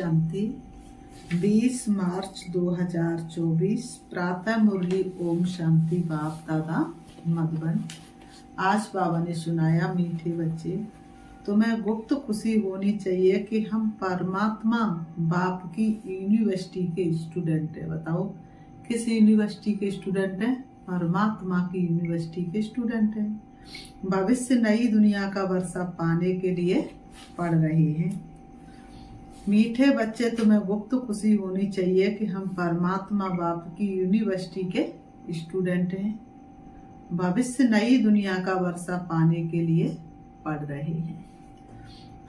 शांति। 20 मार्च 2024 प्रातः मुरली ओम शांति बाप दादा मधुबन। आज बाबा ने सुनाया, मीठे बच्चे, तुम्हें गुप्त खुशी होनी चाहिए कि हम परमात्मा बाप की यूनिवर्सिटी के स्टूडेंट है। बताओ किस यूनिवर्सिटी के स्टूडेंट हैं? परमात्मा की यूनिवर्सिटी के स्टूडेंट हैं। भविष्य नई दुनिया का वर्षा पाने के लिए पढ़ रहे हैं। मीठे बच्चे, तुम्हें गुप्त खुशी होनी चाहिए कि हम परमात्मा बाप की यूनिवर्सिटी के स्टूडेंट हैं। भविष्य नई दुनिया का वर्षा पाने के लिए पढ़ रहे हैं।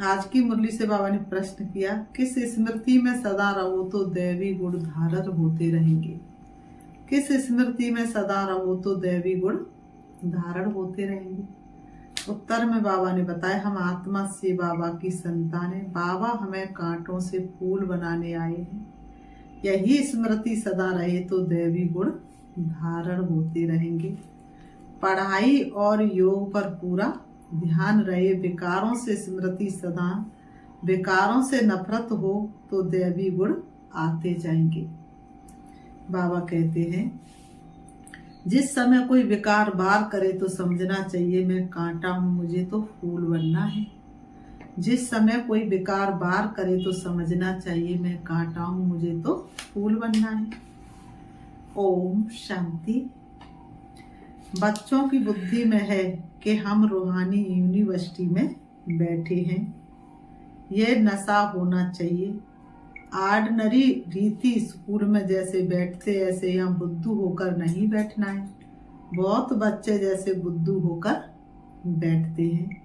आज की मुरली से बाबा ने प्रश्न किया, किस स्मृति में सदा रहो तो दैवी गुण धारण होते रहेंगे? किस स्मृति में सदा रहो तो दैवी गुण धारण होते रहेंगे? उत्तर में बाबा ने बताया, हम आत्मा से बाबा की संतान है। बाबा हमें कांटों से फूल बनाने आए हैं। यही स्मृति सदा रहे तो दैवी गुण धारण होते रहेंगे। पढ़ाई और योग पर पूरा ध्यान रहे। विकारों से स्मृति सदा, विकारों से नफरत हो तो दैवी गुण आते जाएंगे। बाबा कहते हैं, जिस समय कोई विकार वार करे तो समझना चाहिए मैं कांटा हूं, मुझे तो फूल बनना है। जिस समय कोई विकार वार करे तो समझना चाहिए मैं कांटा हूं, मुझे तो फूल बनना है। ओम शांति। बच्चों की बुद्धि में है कि हम रूहानी यूनिवर्सिटी में बैठे हैं। यह नशा होना चाहिए। ऑर्डिनरी रीति स्कूल में जैसे बैठते ऐसे यहाँ बुद्धू होकर नहीं बैठना है। बहुत बच्चे जैसे बुद्धू होकर बैठते हैं।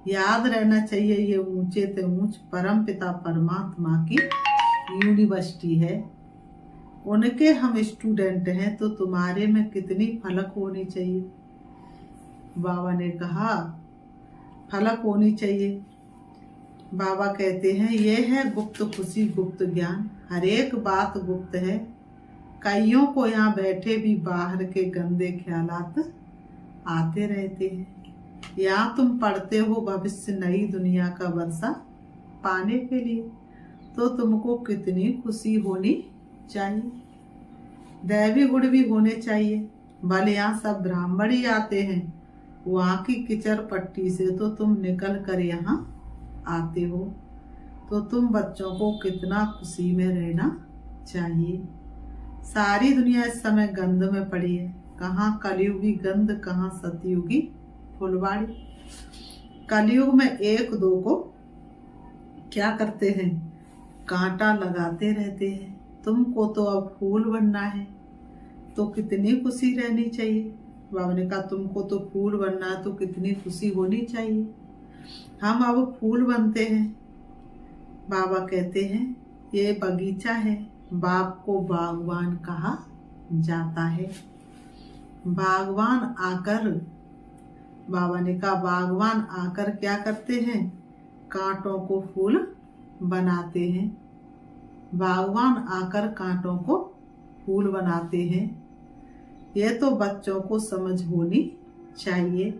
याद रहना चाहिए ये ऊंचे से ऊंच परम पिता परमात्मा की यूनिवर्सिटी है। उनके हम स्टूडेंट हैं तो तुम्हारे में कितनी फलक होनी चाहिए। बाबा ने कहा फलक होनी चाहिए। बाबा कहते हैं, यह है गुप्त खुशी, गुप्त ज्ञान। हर एक बात गुप्त है। कईयों को यहाँ बैठे भी बाहर के गंदे ख्यालात आते रहते हैं। यहाँ तुम पढ़ते हो भविष्य नई दुनिया का वर्षा पाने के लिए, तो तुमको कितनी खुशी होनी चाहिए। दैवी गुण भी होने चाहिए। भले यहाँ सब ब्राह्मण ही आते हैं, वहाँ की किचड़ पट्टी से तो तुम निकल कर यहाँ आते हो, तो तुम बच्चों को कितना खुशी में रहना चाहिए। सारी दुनिया इस समय गंध में पड़ी है। कहाँ कलयुगी गंध, कहाँ सतयुगी फुलवाड़ी। कलयुग में एक दो को क्या करते हैं, कांटा लगाते रहते हैं। तुमको तो अब फूल बनना है, तो कितनी खुशी रहनी चाहिए। बाबा ने कहा तुमको तो फूल बनना है तो कितनी खुशी होनी चाहिए। हम अब फूल बनते हैं। बाबा कहते हैं, ये बगीचा है, बाप को बागवान कहा जाता है। बागवान आकर, बाबा ने कहा बागवान आकर क्या करते हैं, कांटों को फूल बनाते हैं। बागवान आकर कांटों को फूल बनाते हैं। ये तो बच्चों को समझ होनी चाहिए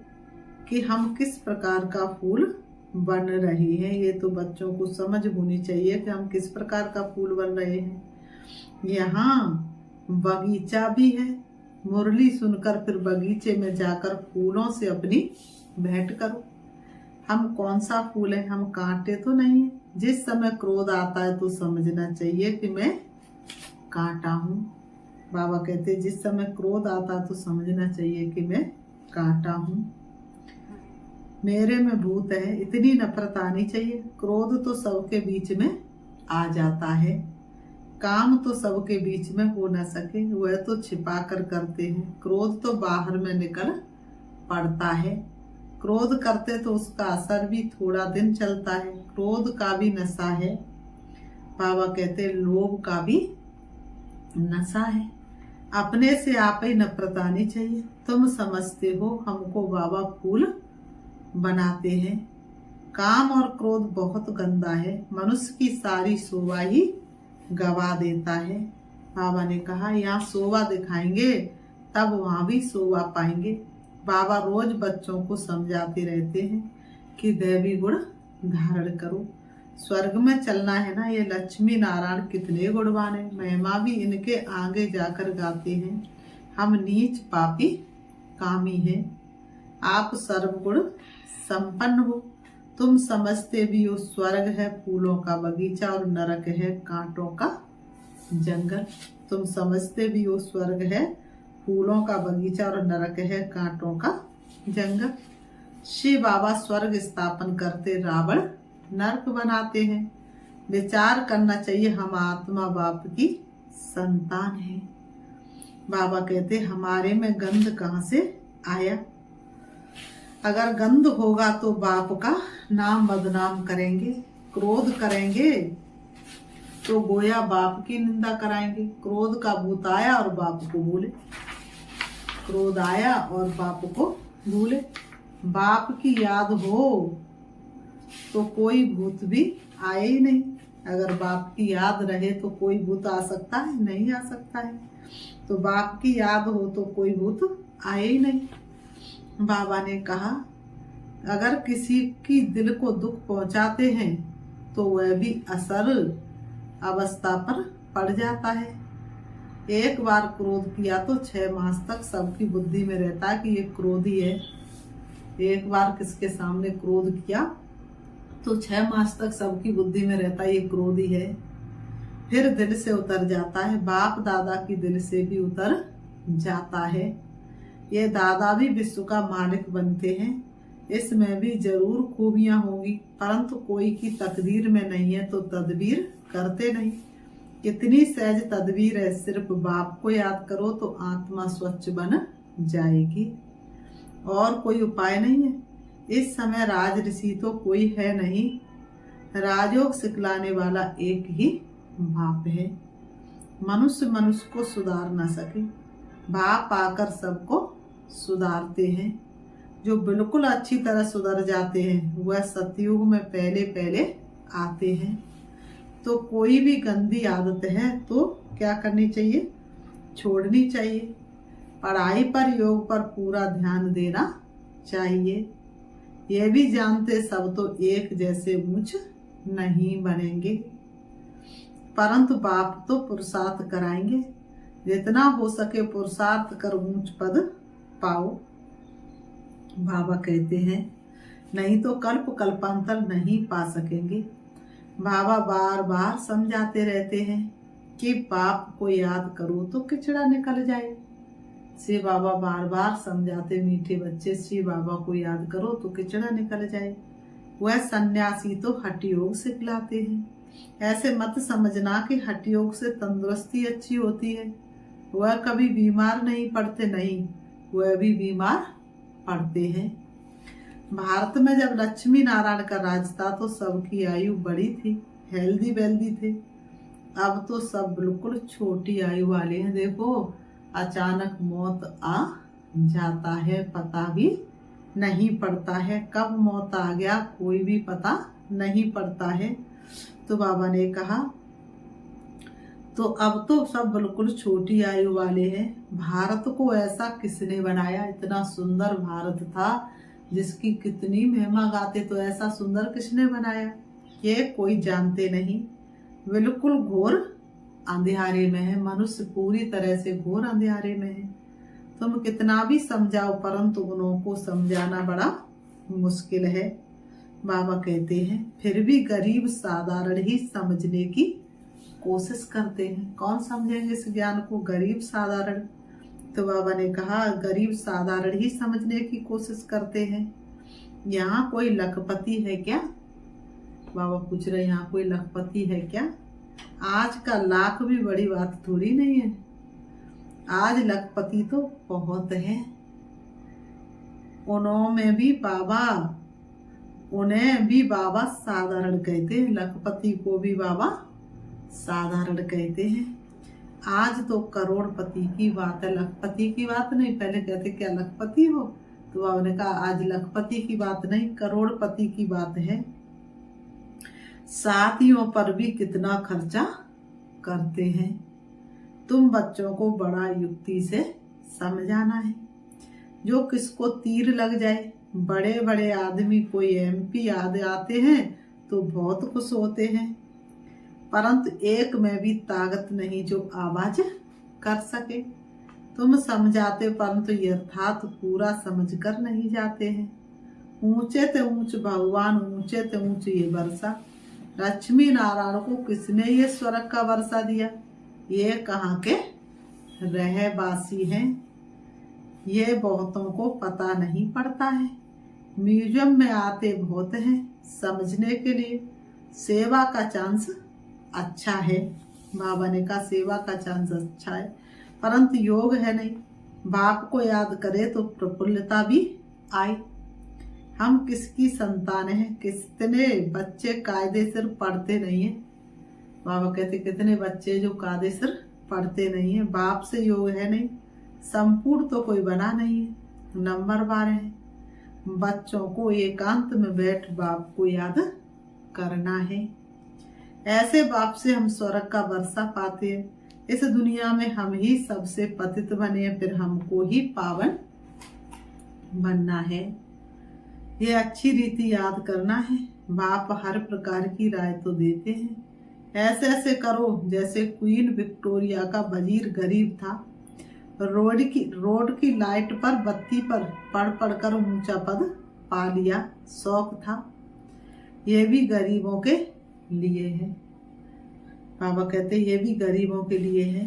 कि हम किस प्रकार का फूल बन रहे हैं। ये तो बच्चों को समझ होनी चाहिए कि हम किस प्रकार का फूल बन रहे हैं। यहाँ बगीचा भी है। मुरली सुनकर फिर बगीचे में जाकर फूलों से अपनी भेंट करो। हम कौन सा फूल है, हम कांटे तो नहीं है। जिस समय क्रोध आता है तो समझना चाहिए कि मैं कांटा हूँ। बाबा कहते हैं, जिस समय क्रोध आता है तो समझना चाहिए कि मैं कांटा हूँ। मेरे में भूत है, इतनी नफरत आनी चाहिए। क्रोध तो सबके बीच में आ जाता है। काम तो सबके बीच में हो ना सके, वह तो छिपा कर करते हैं। क्रोध तो बाहर में निकल पड़ता है। क्रोध करते तो उसका असर भी थोड़ा दिन चलता है। क्रोध का भी नशा है। बाबा कहते लोभ का भी नशा है। अपने से आप ही नफरत आनी चाहिए। तुम समझते हो हमको बाबा फूल बनाते हैं। काम और क्रोध बहुत गंदा है, मनुष्य की सारी शोभा ही गवा देता है। बाबा ने कहा यहाँ शोभा दिखाएंगे तब वहां भी शोभा पाएंगे। बाबा रोज बच्चों को समझाते रहते हैं कि दैवी गुण धारण करो। स्वर्ग में चलना है ना, ये लक्ष्मी नारायण कितने गुणवान है, महिमा भी इनके आगे जाकर गाते हैं। हम नीच पापी कामी हैं, आप सर्वगुण संपन्न हो। तुम समझते भी हो स्वर्ग है फूलों का बगीचा और नरक है कांटों का जंगल। तुम समझते भी हो स्वर्ग है फूलों का बगीचा और नरक है कांटों का जंगल। शिव बाबा स्वर्ग स्थापन करते, रावण नरक बनाते हैं। विचार करना चाहिए, हम आत्मा बाप की संतान हैं। बाबा कहते हमारे में गंध कहाँ से आया? अगर गंध होगा तो बाप का नाम बदनाम करेंगे, क्रोध करेंगे तो गोया बाप की निंदा कराएंगे। क्रोध का भूत आया और बाप को भूले, क्रोध आया और बाप को भूले। बाप की याद हो तो कोई भूत भी आए ही नहीं। अगर बाप की याद रहे तो कोई भूत आ सकता है? नहीं आ सकता है। तो बाप की याद हो तो कोई भूत आए ही नहीं। बाबा ने कहा अगर किसी की दिल को दुख पहुंचाते हैं तो वह भी असर अवस्था पर पड़ जाता है। एक बार क्रोध किया तो 6 मास तक सबकी बुद्धि में रहता है कि ये क्रोधी है। एक बार किसके सामने क्रोध किया तो 6 मास तक सबकी बुद्धि में रहता है ये क्रोधी है। फिर दिल से उतर जाता है, बाप दादा की दिल से भी उतर जाता है। ये दादा भी विश्व का मालिक बनते हैं, इसमें भी जरूर खूबियां होंगी, परंतु कोई की तकदीर में नहीं है तो तदबीर करते नहीं। कितनी सहज तदबीर है, सिर्फ बाप को याद करो तो आत्मा स्वच्छ बन जाएगी। और कोई उपाय नहीं है। इस समय राज ऋषि तो कोई है नहीं, राजयोग सिखलाने वाला एक ही बाप है। मनुष्य मनुष्य को सुधार न सके, बाप आकर सबको सुधारते हैं। जो बिल्कुल अच्छी तरह सुधर जाते हैं वह सतयुग में पहले पहले आते हैं। तो कोई भी गंदी आदत है तो क्या करनी चाहिए? छोड़नी चाहिए। पढ़ाई पर, योग पर पूरा ध्यान देना चाहिए। यह भी जानते सब तो एक जैसे ऊंच नहीं बनेंगे, परंतु बाप तो पुरुषार्थ कराएंगे। जितना हो सके पुरुषार्थ कर ऊंच पद पाओ। बाबा कहते हैं नहीं तो कल्प कल्पांतर नहीं पा सकेंगे। बाबा बार बार समझाते रहते हैं कि बाप को याद करो तो किचड़ा निकल जाए। श्री बाबा बार बार समझाते, मीठे बच्चे श्री बाबा को याद करो तो किचड़ा निकल जाए। वह सन्यासी तो हठ योग सिखलाते हैं। ऐसे मत समझना कि हठ योग से तंदुरुस्ती अच्छी होती है। वह कभी बीमार नहीं पड़ते, नहीं, वह भी बीमार पड़ते हैं। भारत में जब लक्ष्मी नारायण का राज था तो सबकी आयु बड़ी थी, हेल्दी वेल्दी थे। अब तो सब बिल्कुल छोटी आयु वाले हैं। देखो अचानक मौत आ जाता है, पता भी नहीं पड़ता है। कब मौत आ गया कोई भी पता नहीं पड़ता है। तो बाबा ने कहा तो अब तो सब बिल्कुल छोटी आयु वाले हैं। भारत को ऐसा किसने बनाया? इतना सुंदर भारत था जिसकी कितनी महिमा गाते, तो ऐसा सुंदर किसने बनाया ये कोई जानते नहीं। बिल्कुल घोर अंधेरे में है, मनुष्य पूरी तरह से घोर अंधेरे में है। तुम कितना भी समझाओ परंतु उन्हों को समझाना बड़ा मुश्किल है। बाबा कहते हैं फिर भी गरीब साधारण ही समझने की कोशिश करते हैं। कौन समझेंगे इस ज्ञान को? गरीब साधारण। तो बाबा ने कहा गरीब साधारण ही समझने की कोशिश करते हैं। यहाँ कोई लखपति है क्या? बाबा पूछ रहे यहाँ कोई लखपति है क्या? आज का लाख भी बड़ी बात थोड़ी नहीं है। आज लखपति तो बहुत है। उन्हें भी बाबा साधारण कहते हैं, लखपति को भी बाबा साधारण कहते हैं। आज तो करोड़पति की बात है, लखपति की बात नहीं। पहले कहते क्या लखपति हो? तो बाबा ने कहा आज लखपति की बात नहीं, करोड़पति की बात है। साथियों पर भी कितना खर्चा करते हैं। तुम बच्चों को बड़ा युक्ति से समझाना है। जो किसको तीर लग जाए, बड़े बड़े आदमी कोई MP आदि आते हैं तो बहुत खुश होते हैं, परंतु एक में भी ताकत नहीं जो आवाज कर सके। तुम समझाते परंतु यथार्थ पूरा समझकर नहीं जाते हैं। ऊंचे ते ऊंच भगवान, ऊंचे ते ऊंच ये वर्षा। लक्ष्मी नारायण को किसने ये स्वर्ग का वर्षा दिया? ये कहाँ के रहवासी हैं, ये बहुतों को पता नहीं पड़ता है। म्यूजियम में आते बहुत हैं समझने के लिए। सेवा का चांस अच्छा है, बाबा ने कहा सेवा का चांस अच्छा है, परंतु योग है नहीं। बाप को याद करे तो प्रफुल्लता भी आए। हम किसकी संतान हैं? कितने बच्चे कायदे सिर पढ़ते नहीं है। बाबा कहते कितने बच्चे जो कायदे सिर पढ़ते नहीं है। बाप से योग है नहीं, संपूर्ण तो कोई बना नहीं है। नंबर 12 है, बच्चों को एकांत में बैठ बाप को याद करना है। ऐसे बाप से हम स्वर्ग का वर्षा पाते हैं। इस दुनिया में हम ही सबसे पतित बने, फिर हमको ही पावन बनना है। ये अच्छी रीति याद करना है। बाप हर प्रकार की राय तो देते हैं। ऐसे ऐसे करो जैसे क्वीन विक्टोरिया का वजीर गरीब था, रोड की लाइट पर बत्ती पर पढ़ कर ऊंचा पद पा लिया, शौक था। ये भी गरीबों के लिए है। बाबा कहते ये भी गरीबों के लिए है।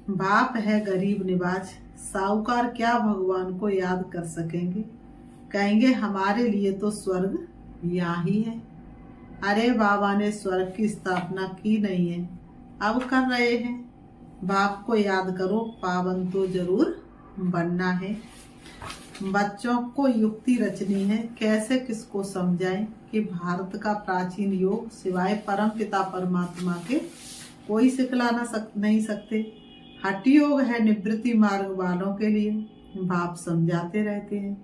बाप है गरीब निवाज, साहूकार क्या भगवान को याद कर सकेंगे? कहेंगे हमारे लिए तो स्वर्ग यहाँ ही है। अरे बाबा ने स्वर्ग की स्थापना की नहीं है, अब कर रहे हैं। बाप को याद करो, पावन तो जरूर बनना है। बच्चों को युक्ति रचनी है, कैसे किसको समझाएं कि भारत का प्राचीन योग सिवाय परम पिता परमात्मा के कोई सिखला नहीं सकते। हठ योग है निवृत्ति मार्ग वालों के लिए। बाप समझाते रहते हैं,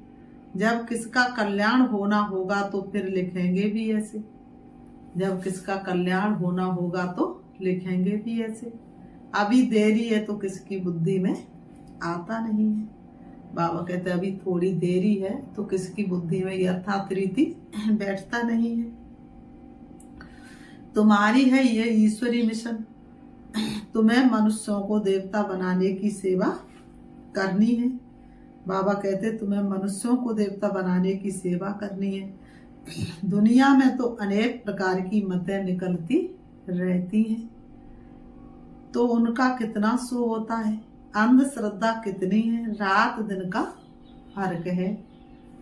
जब किसका कल्याण होना होगा तो फिर लिखेंगे भी ऐसे। जब किसका कल्याण होना होगा तो लिखेंगे भी ऐसे। अभी देरी है तो किसकी बुद्धि में आता नहीं है। बाबा कहते अभी थोड़ी देरी है तो किसकी बुद्धि में यथार्थ रीति बैठता नहीं है। तुम्हारी है ये ईश्वरी मिशन। तुम्हें मनुष्यों को देवता बनाने की सेवा करनी है। बाबा कहते तुम्हें मनुष्यों को देवता बनाने की सेवा करनी है। दुनिया में तो अनेक प्रकार की मतें निकलती रहती हैं, तो उनका कितना सो होता है। अंधश्रद्धा कितनी है, रात दिन का फर्क है।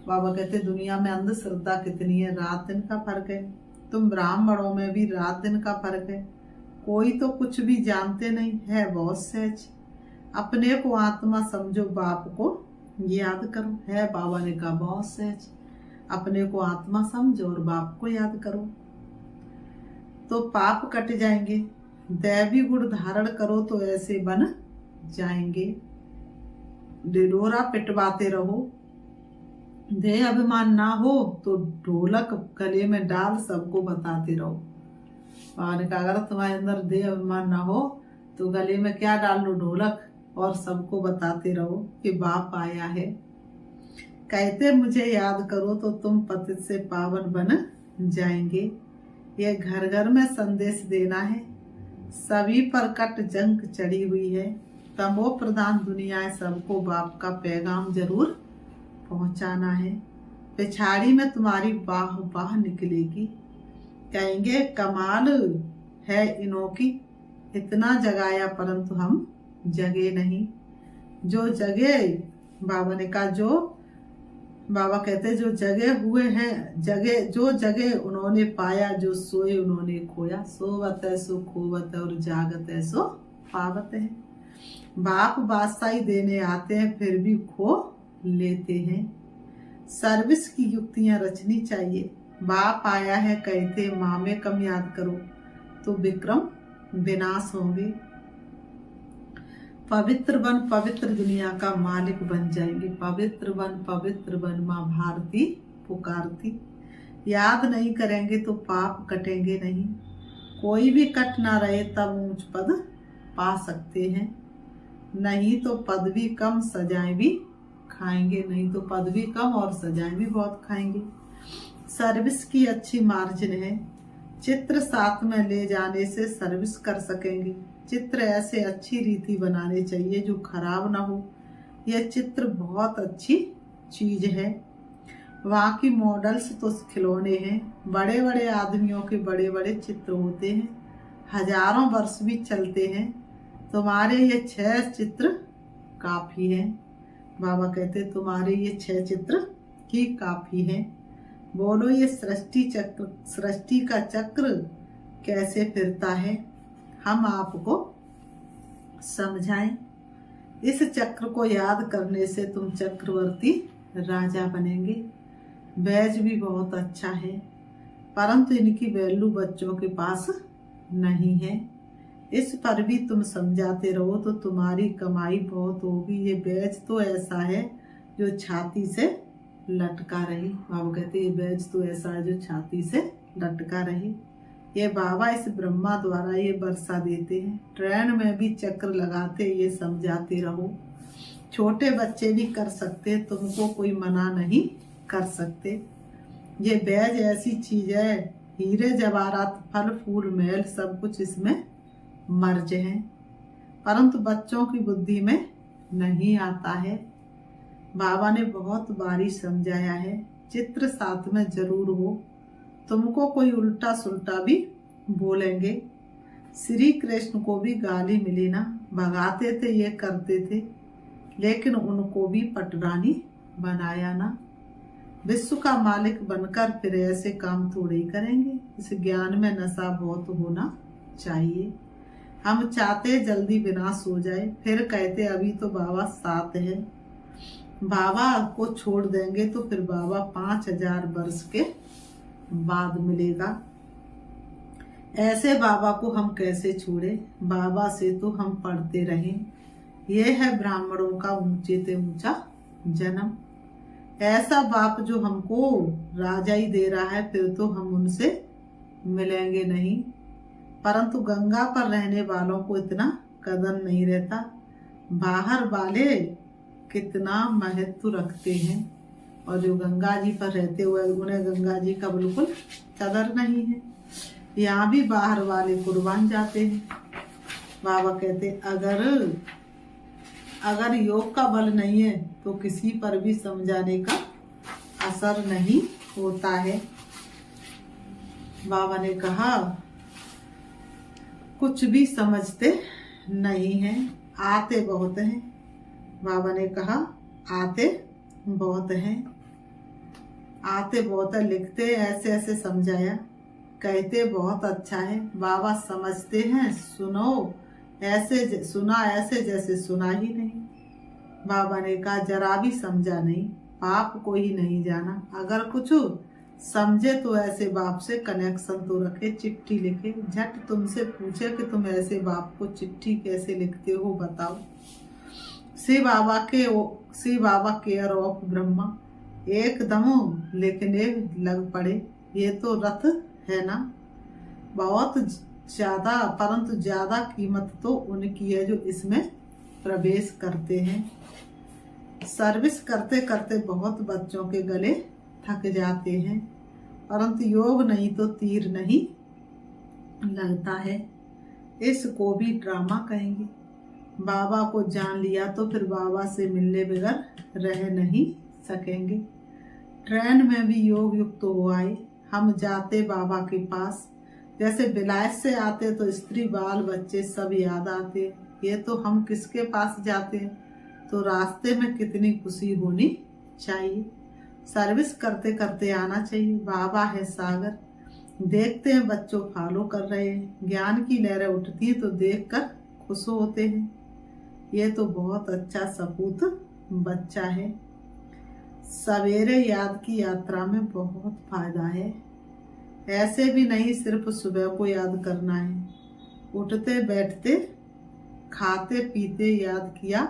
बाबा कहते दुनिया में अंधश्रद्धा कितनी है, रात दिन का फर्क है। तुम ब्राह्मणों में भी रात दिन का फर्क है। कोई तो कुछ भी जानते नहीं है, बहुत सहज। अपने को आत्मा समझो, बाप को याद करो। है बाबा ने कहा बहुत सहज। अपने को आत्मा समझो और बाप को याद करो तो पाप कट जाएंगे। दैवी गुण धारण करो तो ऐसे बन जाएंगे। ढिढोरा पिटवाते रहो, देह अभिमान ना हो तो ढोलक गले में डाल सबको बताते रहो। और अगर तुम्हारे अंदर देह अभिमान ना हो तो गले में क्या डाल लो, ढोलक, और सबको बताते रहो कि बाप आया है। कहते मुझे याद करो तो तुम पतित से पावन बन जाएंगे। ये घर घर में संदेश देना है। सभी पर कट जंग चढ़ी हुई है। तमो प्रधान दुनिया है, सबको बाप का पैगाम जरूर पहुंचाना है। पिछाड़ी में तुम्हारी बाह बाह निकलेगी। कहेंगे कमाल है इनों की, इतना जगाया परंतु हम जगे नहीं। जो जगे, बाबा ने कहा जो, बाबा कहते जो जगे हुए हैं, जगे जो जगे उन्होंने पाया, जो सोए उन्होंने खोया। सोवत है सो खोवत है और जागत है सो पावत है। बाप बादशाही देने आते हैं फिर भी खो लेते हैं। सर्विस की युक्तियां रचनी चाहिए। बाप आया है कहते माँ में कम याद करो तो विक्रम विनाश होंगे। पवित्र बन, पवित्र दुनिया का मालिक बन जाएंगे। पवित्र बन माँ भारती पुकारती। याद नहीं करेंगे तो पाप कटेंगे नहीं। कोई भी कट ना रहे तब ऊंच पद पा सकते हैं। नहीं तो पदवी कम सजाएं भी खाएंगे। नहीं तो पदवी कम और सजाएं भी बहुत खाएंगे। सर्विस की अच्छी मार्जिन है। चित्र साथ में ले जाने से सर्विस कर सकेंगे। चित्र ऐसे अच्छी रीति बनाने चाहिए जो खराब ना हो। यह चित्र बहुत अच्छी चीज है। वहाँ की मॉडल्स तो खिलौने हैं। बड़े बड़े आदमियों के बड़े बड़े चित्र होते हैं, हजारों वर्ष भी चलते हैं। तुम्हारे ये 6 चित्र काफी हैं। बाबा कहते तुम्हारे ये 6 चित्र ही काफी हैं। बोलो ये सृष्टि का चक्र कैसे फिरता है, हम आपको समझाएं। इस चक्र को याद करने से तुम चक्रवर्ती राजा बनेंगे। बैज भी बहुत अच्छा है, परंतु इनकी वैल्यू बच्चों के पास नहीं है। इस पर भी तुम समझाते रहो तो तुम्हारी कमाई बहुत होगी। ये बैज तो ऐसा है जो छाती से लटका रही। बाबा कहते ये बैज तो ऐसा है जो छाती से लटका रही। ये बाबा इस ब्रह्मा द्वारा ये वर्षा देते हैं। ट्रेन में भी चक्र लगाते ये समझाते रहो। छोटे बच्चे भी कर सकते, तुमको कोई मना नहीं कर सकते। ये बैज ऐसी चीज है, हीरे जवाहरात फल फूल मैल सब कुछ इसमें मर्ज है, परंतु बच्चों की बुद्धि में नहीं आता है। बाबा ने बहुत बारी समझाया है, चित्र साथ में जरूर हो। तुमको कोई उल्टा सुल्टा भी बोलेंगे। श्री कृष्ण को भी गाली मिली ना, भगाते थे ये करते थे, लेकिन उनको भी पटरानी बनाया ना। विश्व का मालिक बनकर फिर ऐसे काम थोड़े ही करेंगे। इस ज्ञान में नशा बहुत होना चाहिए। हम चाहते जल्दी विनाश हो जाए, फिर कहते अभी तो बाबा साथ है। बाबा को छोड़ देंगे तो फिर बाबा 5000 वर्ष के बाद मिलेगा। ऐसे बाबा को हम कैसे छोड़े। बाबा से तो हम पढ़ते रहें। ये है ब्राह्मणों का ऊंचे से ऊंचा जन्म। ऐसा बाप जो हमको राजा ही दे रहा है, फिर तो हम उनसे मिलेंगे नहीं। परंतु गंगा पर रहने वालों को इतना कदर नहीं रहता। बाहर वाले कितना महत्व रखते हैं, और जो गंगा जी पर रहते हुए उन्हें गंगा जी का बिल्कुल कदर नहीं है। यहाँ भी बाहर वाले कुर्बान जाते हैं। बाबा कहते अगर योग का बल नहीं है तो किसी पर भी समझाने का असर नहीं होता है। बाबा ने कहा कुछ भी समझते नहीं हैं, आते बहुत हैं। बाबा ने कहा आते बहुत हैं, आते बहुत है, लिखते ऐसे ऐसे समझाया, कहते बहुत अच्छा है। बाबा समझते हैं, सुनो ऐसे सुना ऐसे जैसे सुना ही नहीं। बाबा ने कहा जरा भी समझा नहीं, बाप को ही नहीं जाना। अगर कुछ समझे तो ऐसे बाप से कनेक्शन तो रखे, चिट्ठी लिखे, झट तुमसे पूछे कि तुम ऐसे बाप को चिट्ठी कैसे लिखते हो बताओ। श्री बाबा केयर ऑफ ब्रह्मा एकदम लिखने लग पड़े। ये तो रथ है ना, बहुत ज्यादा, परंतु ज्यादा कीमत तो उनकी है जो इसमें प्रवेश करते हैं। सर्विस करते करते बहुत बच्चों के गले थक जाते हैं, परंतु योग नहीं तो तीर नहीं लगता है। इसको भी ड्रामा कहेंगे। बाबा को जान लिया तो फिर बाबा से मिलने बगैर रह नहीं सकेंगे। ट्रेन में भी योग युक्त हो आए। हम जाते बाबा के पास, जैसे विलायत से आते तो स्त्री बाल बच्चे सब याद आते। ये तो हम किसके पास जाते हैं तो रास्ते में कितनी खुशी होनी चाहिए। सर्विस करते करते आना चाहिए। बाबा है सागर, देखते हैं बच्चों फॉलो कर रहे हैं, ज्ञान की लहरें उठती हैं तो देखकर खुश होते हैं। ये तो बहुत अच्छा सपूत बच्चा है। सवेरे याद की यात्रा में बहुत फायदा है। ऐसे भी नहीं सिर्फ सुबह को याद करना है, उठते बैठते खाते पीते याद किया,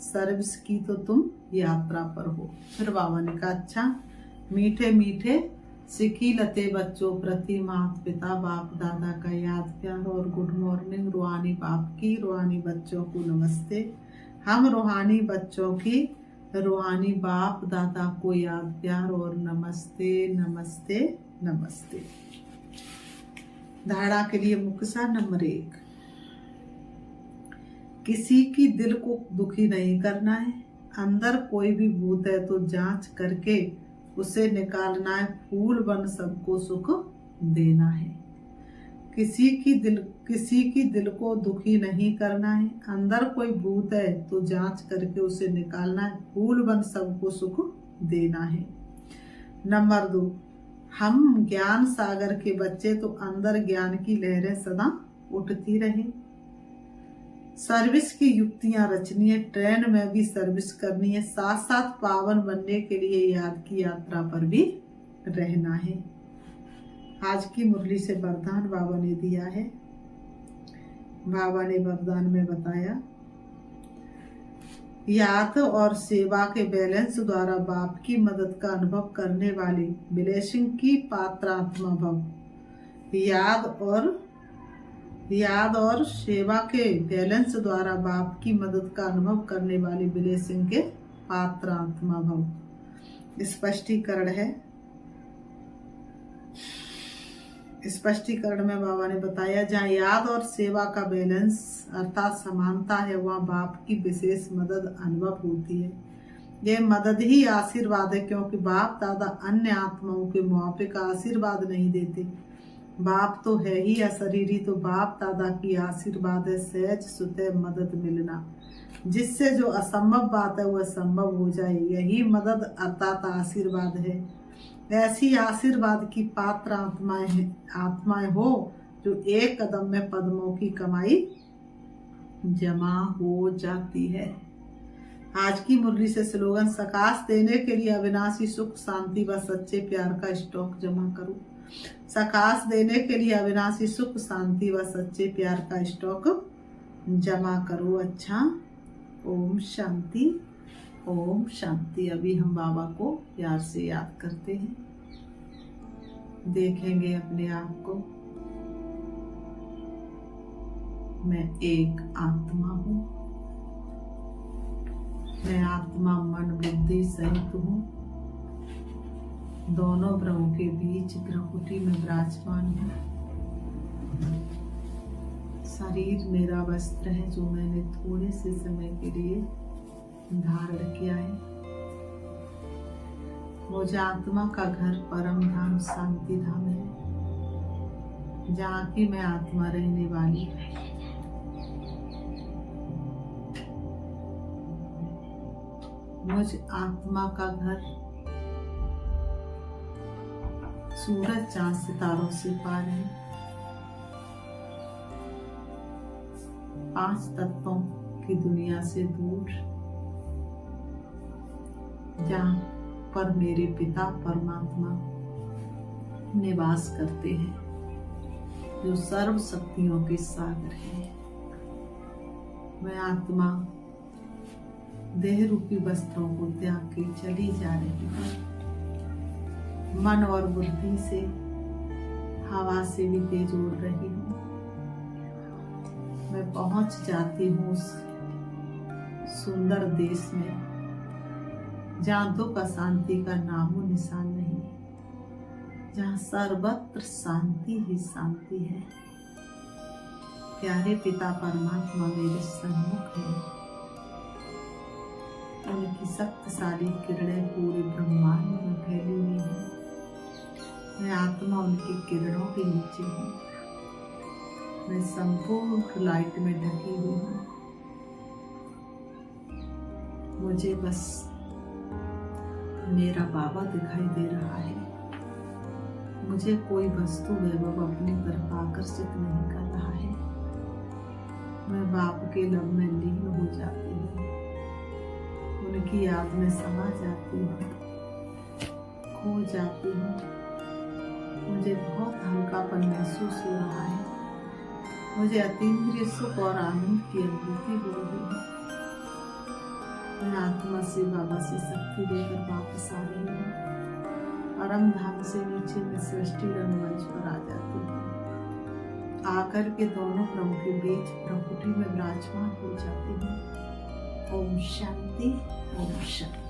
सर्विस की तो तुम यात्रा पर हो। फिर बाबा ने कहा अच्छा, मीठे मीठे सिखी लते बच्चों प्रति माता पिता बाप दादा का याद प्यार और गुड मॉर्निंग। रूहानी बाप की रूहानी बच्चों को नमस्ते। हम रूहानी बच्चों की रूहानी बाप दादा को याद प्यार और नमस्ते नमस्ते नमस्ते। धारणा के लिए मुख्य सार नंबर 1, किसी की दिल को दुखी नहीं करना है। अंदर कोई भी भूत है तो जांच करके उसे निकालना है। फूल बन सबको सुख देना है। किसी की दिल को दुखी नहीं करना है। अंदर कोई भूत है तो जांच करके उसे निकालना है। फूल बन सबको सुख देना है। नंबर 2, हम ज्ञान सागर के बच्चे तो अंदर ज्ञान की लहरें सदा उठती रहे। सर्विस की युक्तियां रचनी है। ट्रेन में भी सर्विस करनी है। साथ साथ पावन बनने के लिए याद की यात्रा पर भी रहना है। आज की मुरली से वरदान बाबा ने दिया है। बाबा ने वरदान में बताया, याद और सेवा के बैलेंस द्वारा बाप की मदद का अनुभव करने वाले ब्लेसिंग की पात्र आत्मा भव। याद और सेवा के बैलेंस द्वारा बाप की मदद का अनुभव करने वाली ब्लेसिंग के पात्र आत्मा भव। स्पष्टीकरण है। स्पष्टीकरण में बाबा ने बताया, जहाँ याद और सेवा का बैलेंस अर्थात समानता है, वहाँ बाप की विशेष मदद अनुभव होती है। यह मदद ही आशीर्वाद है, क्योंकि बाप दादा अन्य आत्माओं के मुआफिक आशीर्वाद नहीं देते। बाप तो है ही अशरीरी, तो बाप दादा की आशीर्वाद है सहज सुतह मदद मिलना, जिससे जो असंभव बात है वह संभव हो जाए। यही मदद अर्थात आशीर्वाद है। ऐसी आशीर्वाद की पात्र आत्माएं हो जो एक कदम में पद्मों की कमाई जमा हो जाती है। आज की मुरली से स्लोगन, सकाश देने के लिए अविनाशी सुख शांति व सच्चे प्यार का स्टॉक जमा करो। सकाश देने के लिए अविनाशी सुख शांति व सच्चे प्यार का स्टॉक जमा करो। अच्छा, ओम शांति, ओम शांति। अभी हम बाबा को प्यार से याद करते हैं। देखेंगे अपने आप को, मैं एक आत्मा हूँ। मैं आत्मा मन बुद्धि सहित हूँ। दोनों ब्रह्मों के बीच ग्रहकुटी में विराजमान हूँ। शरीर मेरा वस्त्र है जो मैंने थोड़े से समय के लिए धारण किया है। मुझ आत्मा का घर परम धाम शांति धाम है, जहाँ की मैं आत्मा रहने वाली। मुझ आत्मा का घर सूरज चांद सितारों से पार है। 5 तत्वों की दुनिया से दूर, जहाँ पर मेरे पिता परमात्मा निवास करते हैं, जो सर्व शक्तियों के सागर है। मैं आत्मा देह रूपी वस्त्रों को त्याग के चली जा रही हूँ। मन और बुद्धि से हवा से भी तेज उड़ रही हूँ। मैं पहुंच जाती हूँ उस सुंदर देश में जहाँ दुख अशांति का नामो निशान नहीं, जहाँ सर्वत्र शांति ही शांति है। प्यारे पिता परमात्मा मेरे सम्मुख है। उनकी शक्तिशाली किरणें पूरे ब्रह्मांड में फैली हुई है। मैं आत्मा उनकी किरणों के नीचे हूँ। मैं संपूर्ण लाइट में ढकी हुई हूँ। मुझे बस मेरा बाबा दिखाई दे रहा है। मुझे कोई वस्तु वैभव अपनी तरफ आकर्षित नहीं कर रहा है। मैं बाप के लब में लीन हो जाती हूँ। उनकी याद में समा जाती हूँ, खो जाती हूँ। मुझे बहुत हल्कापन महसूस हो रहा है। मुझे अतीन्द्रिय सुख और आनंद की अनुभूति हो रही है। मैं आत्मा से बाबा से शक्ति लेकर वापस आ रही हूँ। परम धाम से नीचे में सृष्टि रंगमंच पर आ जाती हूँ। आकर के दोनों ब्रह्म के बीच ब्रह्मकुटी में विराजमान हो जाती हूँ। ओम शांति, ओम शांति।